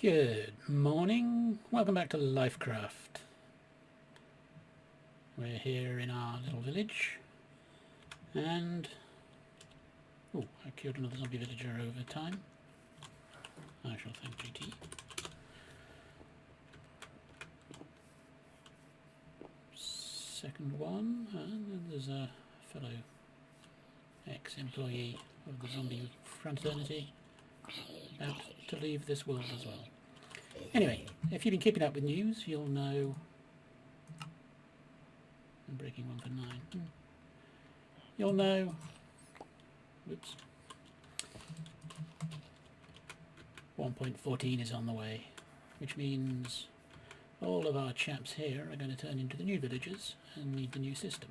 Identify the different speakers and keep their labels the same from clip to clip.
Speaker 1: Good morning, welcome back to LyfCraft. We're here in our little village and I killed another zombie villager over time. I shall thank GT. Second one, and there's a fellow ex-employee of the zombie fraternity about to leave this world as well. Anyway, if you've been keeping up with news, you'll know... I'm breaking 1 for 9. You'll know... Whoops. 1.14 is on the way, which means all of our chaps here are going to turn into the new villagers and need the new system.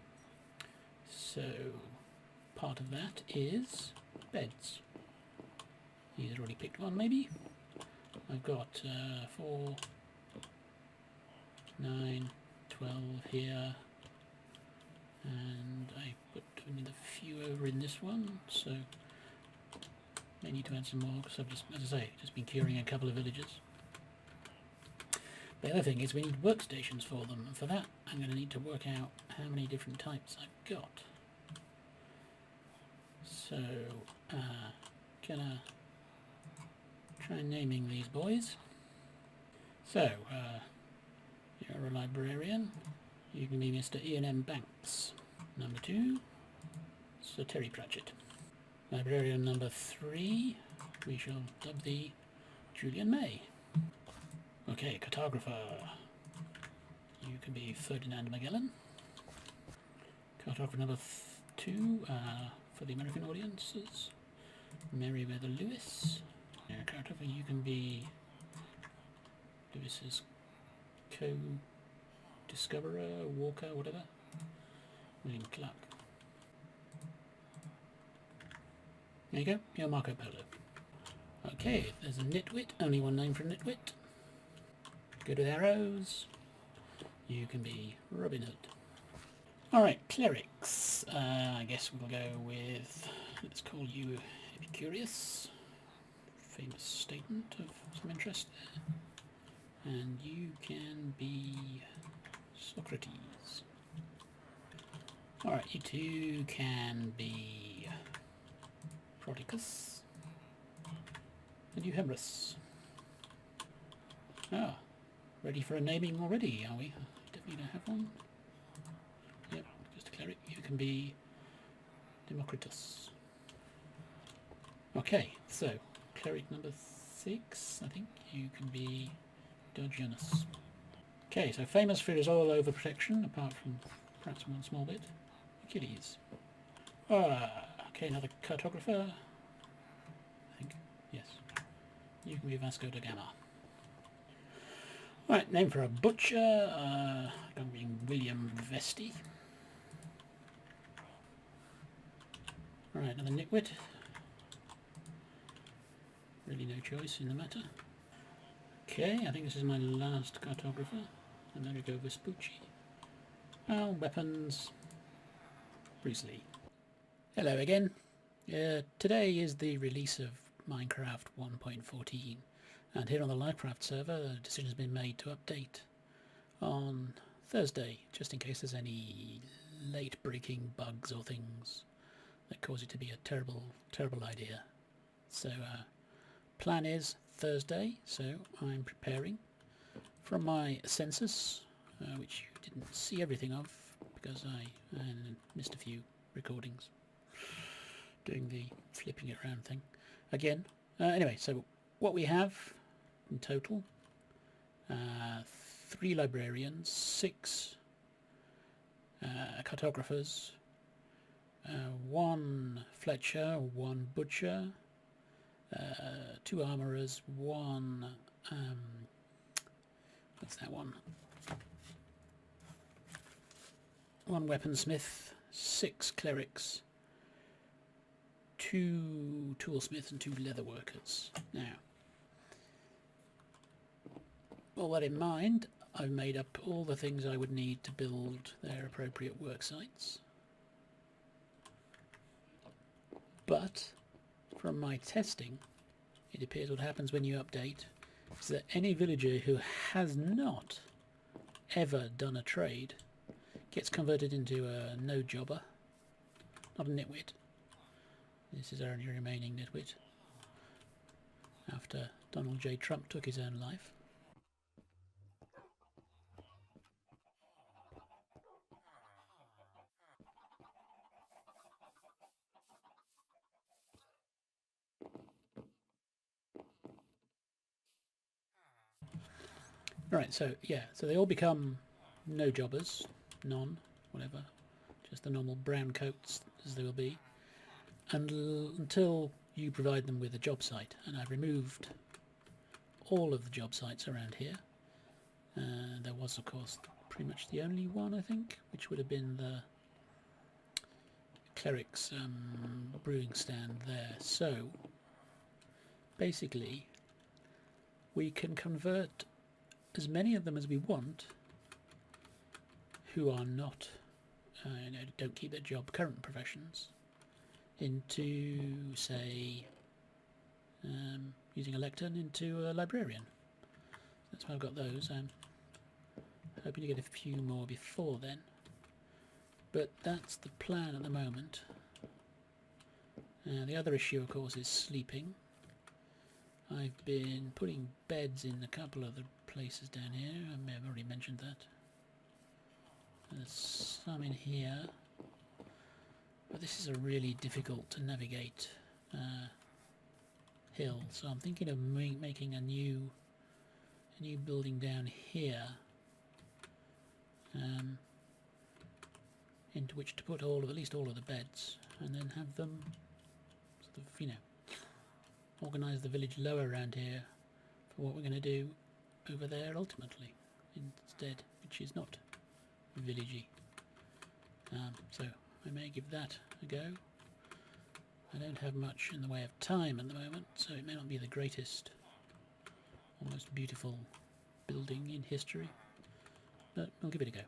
Speaker 1: So, part of that is beds. He's already picked one, maybe. I've got 4, 9, 12 here, and I put another few over in this one, so may need to add some more because I've just, as I say, just been curing a couple of villagers. The other thing is we need workstations for them, and for that I'm going to need to work out how many different types I've got. So, gonna try naming these boys. So, you're a librarian. You can be Mr. Ian M. Banks. Number 2, Sir Terry Pratchett. Librarian number 3, we shall dub thee Julian May. Okay, cartographer. You can be Ferdinand Magellan. Cartographer number 2, for the American audiences, Meriwether Lewis. Cartographer, you can be Lewis's co-discoverer, walker, whatever. William Clark. There you go, you're Marco Polo. Okay, there's a nitwit, only one name for a nitwit. Good with arrows. You can be Robin Hood. Alright, clerics. I guess we'll go with, let's call you Epicurus. Famous statement of some interest there. And you can be Socrates. Alright, you two can be Prodicus. And you Hemrus. Ah, ready for a naming already, are we? Definitely don't have one. Yep, just a cleric. You can be Democritus. Okay, so cleric number 6, I think. You can be Diogenes. Okay, so famous for his all-over protection, apart from perhaps one small bit. Achilles. Okay, another cartographer. I think, yes. You can be Vasco da Gama. Right, name for a butcher. Going to be William Vesti. Right, another nitwit. Really no choice in the matter. Okay, I think this is my last cartographer. I'm going to go Vespucci. Well, weapons. Bruce Lee. Hello again. Today is the release of Minecraft 1.14, and here on the LyfCraft server the decision has been made to update on Thursday, just in case there's any late breaking bugs or things that cause it to be a terrible idea. So plan is Thursday, so I'm preparing from my census, which you didn't see everything of because I missed a few recordings doing the flipping it around thing again. Anyway, so what we have in total, 3 librarians, 6 cartographers, 1 fletcher, 1 butcher, 2 armourers, 1 what's that one? 1 weaponsmith, 6 clerics, 2 toolsmiths and 2 leather workers. Now, all that in mind, I've made up all the things I would need to build their appropriate work sites. But from my testing, it appears what happens when you update is that any villager who has not ever done a trade gets converted into a no jobber, not a nitwit. This is our only remaining nitwit after Donald J. Trump took his own life. Right, so yeah, so they all become no jobbers, none, whatever, just the normal brown coats as they will be, until you provide them with a job site. And I've removed all of the job sites around here. There was, of course, pretty much the only one, I think, which would have been the cleric's brewing stand there. So basically we can convert as many of them as we want who are not don't keep their job current professions into, say, using a lectern, into a librarian. That's why I've got those. I'm hoping to get a few more before then, but that's the plan at the moment. The other issue, of course, is sleeping. I've been putting beds in a couple of the places down here. I may have already mentioned that. There's some in here, but this is a really difficult to navigate hill, so I'm thinking of making a new building down here, into which to put at least all of the beds, and then have them sort of, you know, organise the village lower around here for what we're going to do over there ultimately instead, which is not villagey. So I may give that a go. I don't have much in the way of time at the moment, so it may not be the greatest or most beautiful building in history, but I'll give it a go.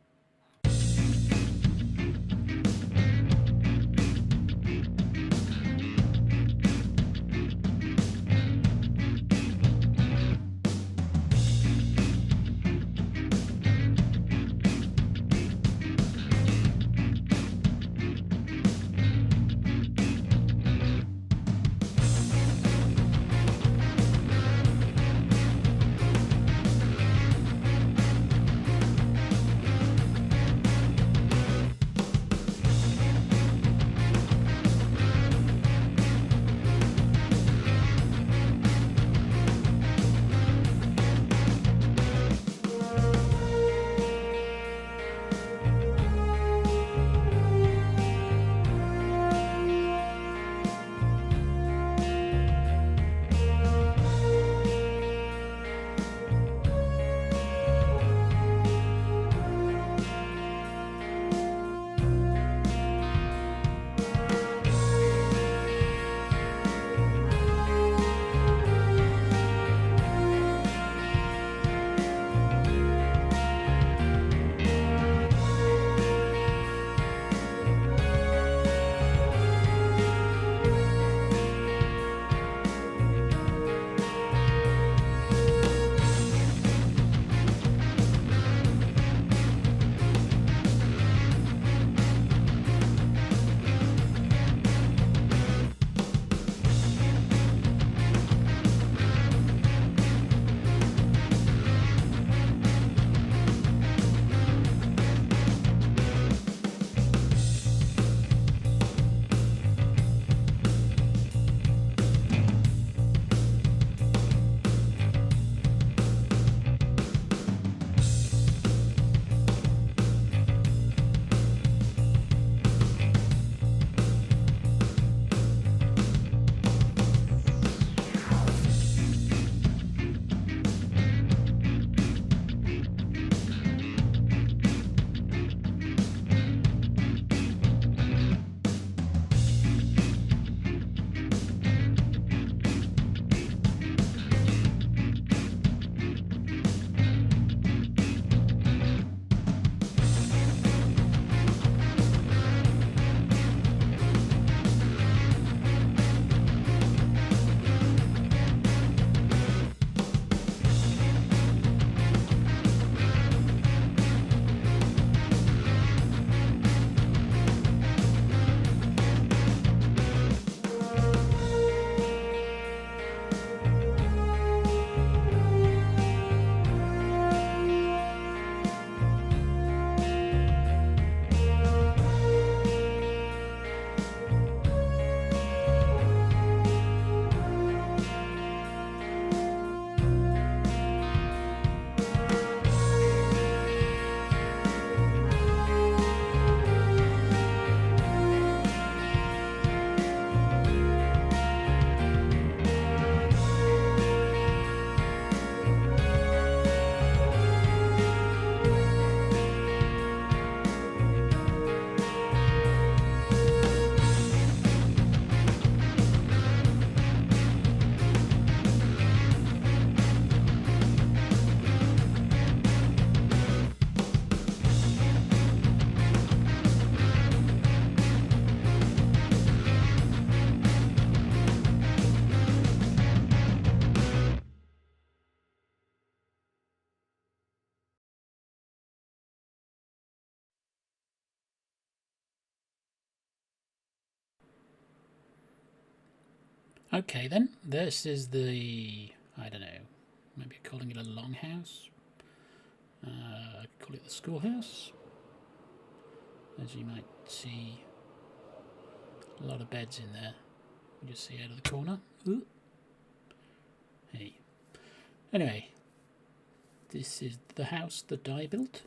Speaker 1: Okay then, this is the, I don't know, maybe calling it a longhouse. Call it the schoolhouse. As you might see, a lot of beds in there. You just see out of the corner. Ooh. Hey. Anyway, this is the house that I built.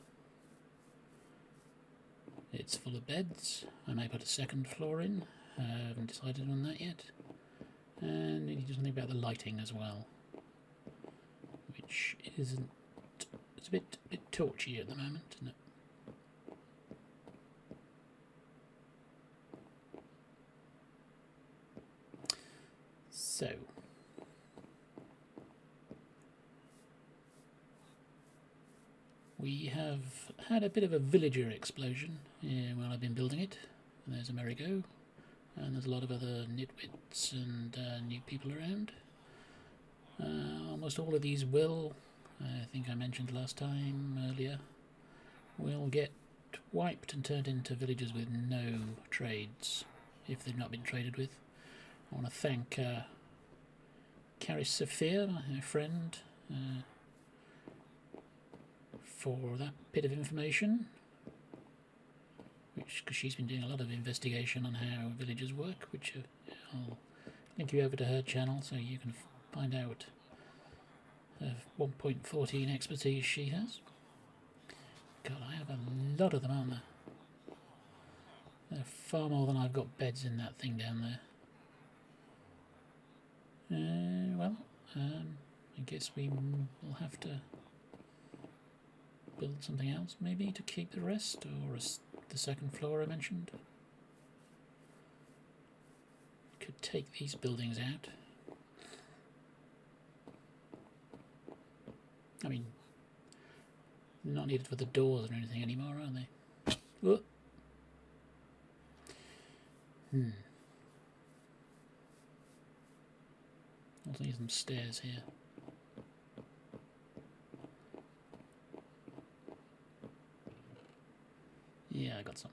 Speaker 1: It's full of beds. I may put a second floor in. I haven't decided on that yet. And we need to do something about the lighting as well, which isn't. It's a bit torchy at the moment, isn't it? So, we have had a bit of a villager explosion while I've been building it. And there's a merry-go, and there's a lot of other nitwits and new people around. Almost all of these will, I think I mentioned last time earlier, will get wiped and turned into villagers with no trades, if they've not been traded with. I want to thank Caris Sophia, my friend, for that bit of information, because she's been doing a lot of investigation on how villagers work, which I'll link you over to her channel so you can find out 1.14 expertise she has. God, I have a lot of them, aren't there? They're far more than I've got beds in that thing down there. Well, I guess we will have to build something else, maybe, to keep the rest, or the second floor I mentioned. Could take these buildings out. I mean, they're not needed for the doors or anything anymore, are they? Oh. Also need some stairs here. Yeah, I got some.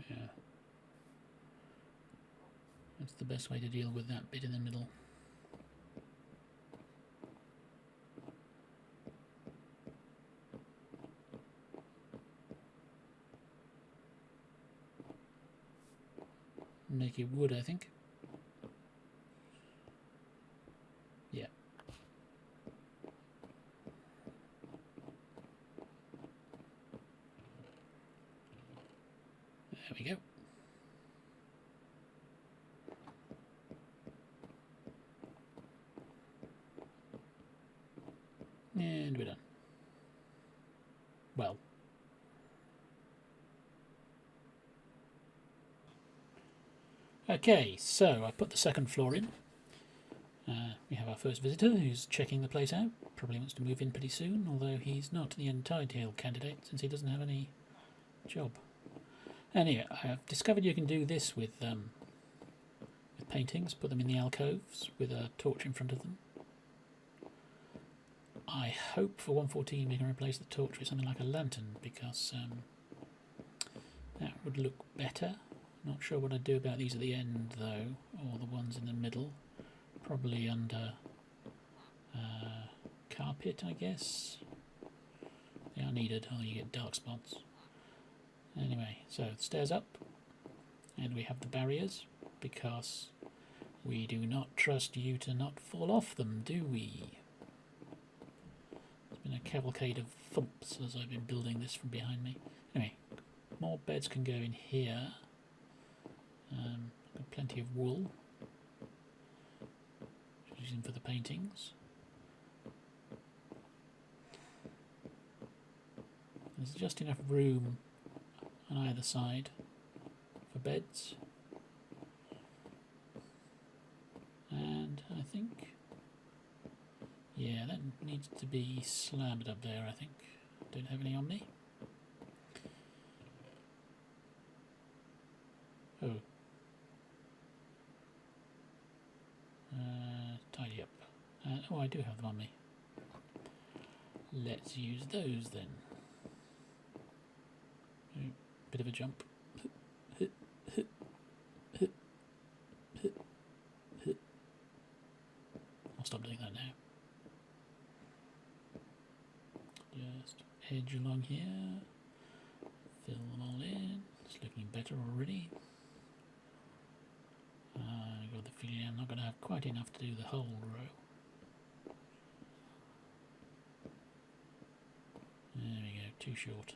Speaker 1: Yeah. That's the best way to deal with that bit in the middle. Make it wood, I think. Yeah. There we go. And we're done. Well. Okay, so I put the second floor in. We have our first visitor who's checking the place out. Probably wants to move in pretty soon, although he's not the ideal candidate since he doesn't have any job. Anyway, I've discovered you can do this with paintings. Put them in the alcoves with a torch in front of them. I hope for 1.14 we can replace the torch with something like a lantern, because that would look better. Not sure what I'd do about these at the end though, or the ones in the middle. Probably under carpet, I guess. They are needed, or you get dark spots. Anyway, so stairs up, and we have the barriers, because we do not trust you to not fall off them, do we? It's been a cavalcade of thumps as I've been building this from behind me. Anyway, more beds can go in here. Got plenty of wool, which is using for the paintings. There's just enough room on either side for beds, and I think, yeah, that needs to be slabbed up there. I think. Don't have any on me. Oh. Tidy up. Oh, I do have them on me. Let's use those then. Bit of a jump. I'll stop doing that now. Just edge along here. Fill them all in. It's looking better already. I've got the feeling I'm not going to have quite enough to do the whole row. There we go, too short.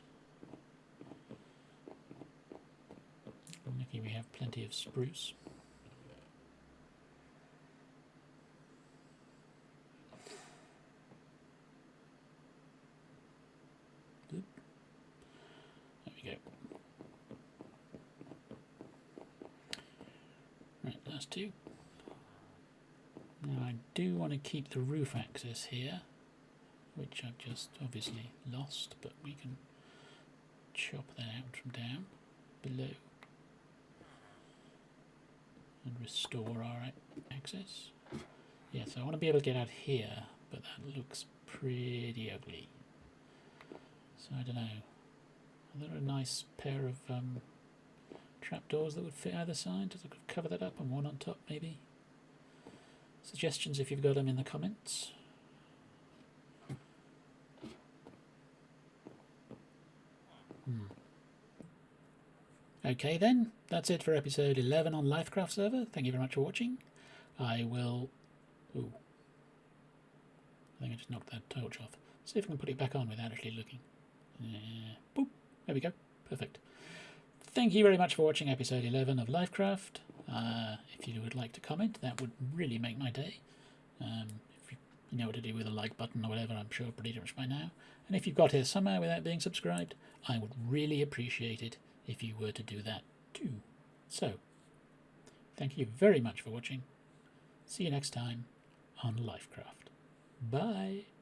Speaker 1: Lucky we have plenty of spruce. There we go. Right, last two. Now I do want to keep the roof access here, which I've just obviously lost, but we can chop that out from down below and restore our access. Yeah, so I want to be able to get out here, but that looks pretty ugly. So I don't know. Are there a nice pair of trapdoors that would fit either side to cover that up, and one on top maybe? Suggestions if you've got them in the comments. Okay then, that's it for episode 11 on LyfCraft server. Thank you very much for watching. I will... Ooh. I think I just knocked that torch off. See if I can put it back on without actually looking. Boop. There we go. Perfect. Thank you very much for watching episode 11 of LyfCraft. If you would like to comment, that would really make my day. If you know what to do with a like button or whatever, I'm sure pretty much by now. And if you've got here somehow without being subscribed, I would really appreciate it if you were to do that too. So, thank you very much for watching. See you next time on LyfCraft. Bye!